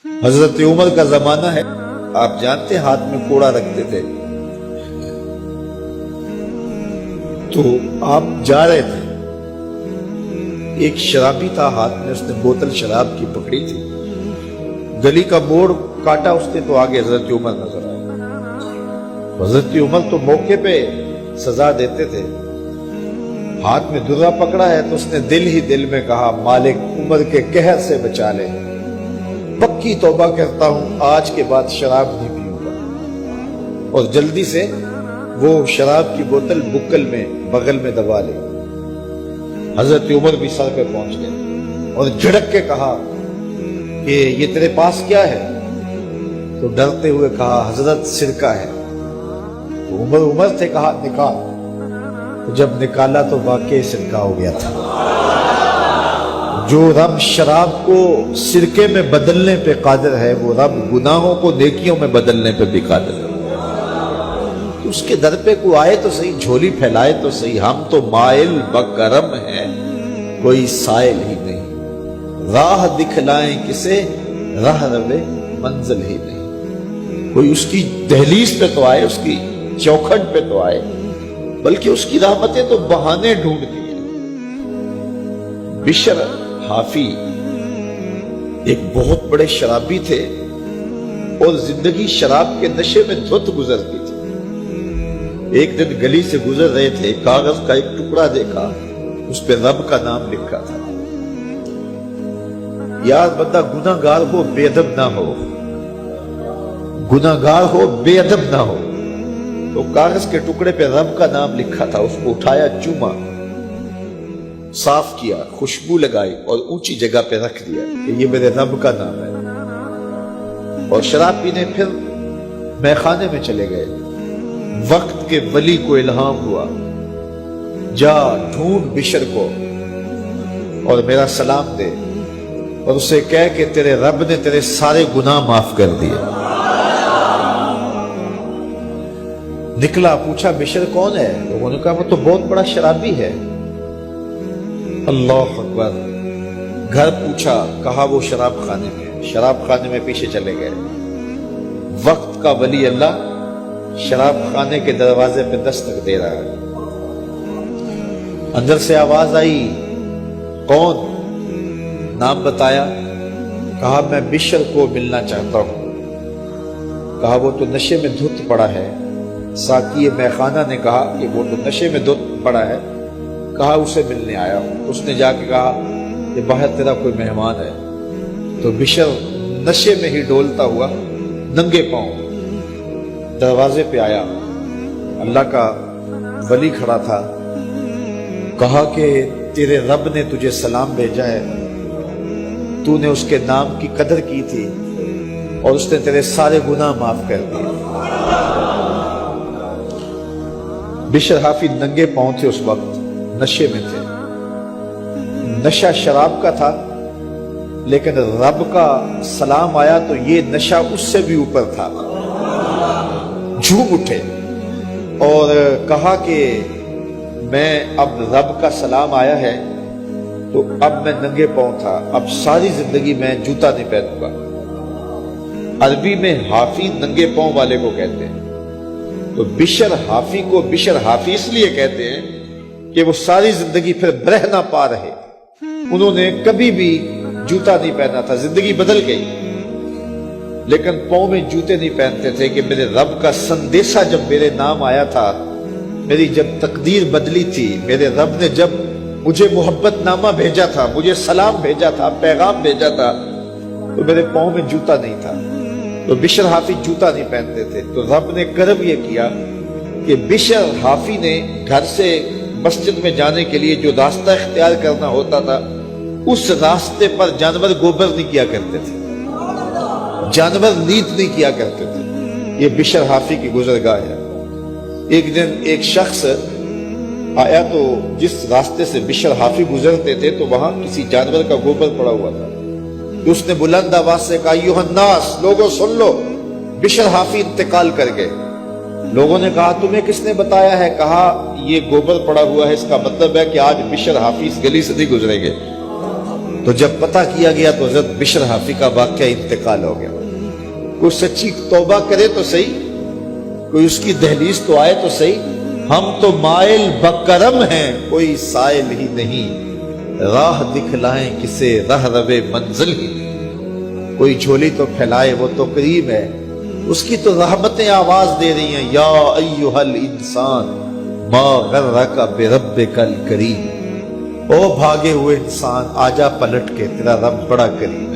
حضرت عمر کا زمانہ ہے، آپ جانتے ہاتھ میں کوڑا رکھتے تھے، تو آپ جا رہے تھے، ایک شرابی تھا ہاتھ میں، اس نے بوتل شراب کی پکڑی تھی، گلی کا موڑ کاٹا اس نے تو آگے حضرت عمر نظر آئے۔ حضرت عمر تو موقع پہ سزا دیتے تھے، ہاتھ میں درہ پکڑا ہے تو اس نے دل ہی دل میں کہا مالک عمر کے قہر سے بچا لے، پکی توبہ کرتا ہوں آج کے بعد شراب نہیں پیوں گا، اور جلدی سے وہ شراب کی بوتل بکل میں بغل میں دبا لی۔ حضرت عمر بھی سر پہ پہنچ گئے اور جھڑک کے کہا کہ یہ تیرے پاس کیا ہے؟ تو ڈرتے ہوئے کہا حضرت سرکہ ہے۔ تو عمر تھے، کہا نکال۔ تو جب نکالا تو واقعی سرکہ ہو گیا تھا۔ جو رب شراب کو سرکے میں بدلنے پہ قادر ہے، وہ رب گناہوں کو نیکیوں میں بدلنے پہ بھی قادر ہے۔ اس کے در پہ کوئی آئے تو صحیح، جھولی پھیلائے تو صحیح، ہم تو مائل بکرم ہیں، کوئی سائل ہی نہیں، راہ دکھلائیں کسے، راہ روے منزل ہی نہیں۔ کوئی اس کی دہلیز پہ تو آئے، اس کی چوکھٹ پہ تو آئے، بلکہ اس کی رحمتیں تو بہانے ڈھونڈتی ہیں۔ بشر حافی ایک بہت بڑے شرابی تھے اور زندگی شراب کے نشے میں دھت گزرتی تھی۔ ایک دن گلی سے گزر رہے تھے، کاغذ کا ایک ٹکڑا دیکھا، اس پہ رب کا نام لکھا تھا۔ یار بندہ گناہ گار ہو بے ادب نہ ہو، گناہ گار ہو بے ادب نہ ہو۔ تو کاغذ کے ٹکڑے پہ رب کا نام لکھا تھا، اس کو اٹھایا، چوما، صاف کیا، خوشبو لگائی اور اونچی جگہ پہ رکھ دیا کہ یہ میرے رب کا نام ہے، اور شراب پینے پھر میخانے میں چلے گئے۔ وقت کے ولی کو الہام ہوا، جا ڈھونڈ بشر کو اور میرا سلام دے، اور اسے کہہ کہ تیرے رب نے تیرے سارے گناہ معاف کر دیے۔ نکلا، پوچھا بشر کون ہے؟ لوگوں نے کہا وہ تو بہت بڑا شرابی ہے۔ اللہ اکبر۔ گھر پوچھا، کہا وہ شراب خانے میں۔ شراب خانے میں پیچھے چلے گئے۔ وقت کا ولی اللہ شراب خانے کے دروازے پہ دستک دے رہا ہے۔ اندر سے آواز آئی، کون؟ نام بتایا، کہا میں بشر کو ملنا چاہتا ہوں۔ کہا وہ تو نشے میں دھت پڑا ہے۔ ساقی میخانہ نے کہا کہ وہ تو نشے میں دھت پڑا ہے، کہا اسے ملنے آیا ہوں۔ اس نے جا کے کہا کہ باہر تیرا کوئی مہمان ہے۔ تو بشر نشے میں ہی ڈولتا ہوا ننگے پاؤں دروازے پہ آیا۔ اللہ کا ولی کھڑا تھا، کہا کہ تیرے رب نے تجھے سلام بھیجا ہے، تو نے اس کے نام کی قدر کی تھی اور اس نے تیرے سارے گناہ معاف کر دیے۔ بشر حافی ننگے پاؤں تھے، اس وقت نشے میں تھے۔ نشہ شراب کا تھا، لیکن رب کا سلام آیا تو یہ نشہ اس سے بھی اوپر تھا۔ جھوم اٹھے اور کہا کہ میں اب رب کا سلام آیا ہے تو اب میں ننگے پاؤں تھا، اب ساری زندگی میں جوتا نہیں پہنوں گا۔ عربی میں حافی ننگے پاؤں والے کو کہتے ہیں، تو بشر حافی کو بشر حافی اس لیے کہتے ہیں کہ وہ ساری زندگی پھر برہنہ پا رہے، انہوں نے کبھی بھی جوتا نہیں پہنا تھا، زندگی بدل گئی، لیکن پاؤں میں جوتے نہیں پہنتے تھے کہ میرے رب کا سندیسہ جب میرے نام آیا تھا، میری جب تقدیر بدلی تھی، میرے رب نے جب مجھے محبت نامہ بھیجا تھا، مجھے سلام بھیجا تھا، پیغام بھیجا تھا، تو میرے پاؤں میں جوتا نہیں تھا۔ تو بشر حافی جوتا نہیں پہنتے تھے، تو رب نے کرم یہ کیا کہ بشر حافی نے گھر سے مسجد میں جانے کے لیے جو راستہ اختیار کرنا ہوتا تھا، اس راستے پر جانور گوبر نہیں کیا کرتے تھے، جانور نیت نہیں کیا کرتے تھے۔ یہ بشر حافی کی گزرگاہ ہے۔ ایک دن ایک شخص آیا تو جس راستے سے بشر حافی گزرتے تھے تو وہاں کسی جانور کا گوبر پڑا ہوا تھا، تو اس نے بلند آواز سے کہا ایھا الناس، لوگوں سن لو، بشر حافی انتقال کر گئے۔ لوگوں نے کہا تمہیں کس نے بتایا ہے؟ کہا یہ گوبر پڑا ہوا ہے، اس کا مطلب ہے کہ آج بشر حافی اس گلی سے نہیں گزریں گے۔ تو جب پتہ کیا گیا تو حضرت بشر حافی کا واقعہ انتقال ہو گیا. کوئی سچی توبہ کرے تو صحیح, کوئی اس کی دہلیز تو آئے تو صحیح. ہم تو مائل بکرم ہیں, کوئی سائل ہی نہیں, راہ دکھلائیں کسے رہ روے منزل ہی نہیں. کوئی جھولی تو پھیلائے وہ تو قریب ہے, اس کی تو رحمتیں آواز دے رہی ہیں, یا ایھا الانسان ما غرک بربک الکریم. او بھاگے ہوئے انسان, آجا پلٹ کے, تیرا رب بڑا کریم.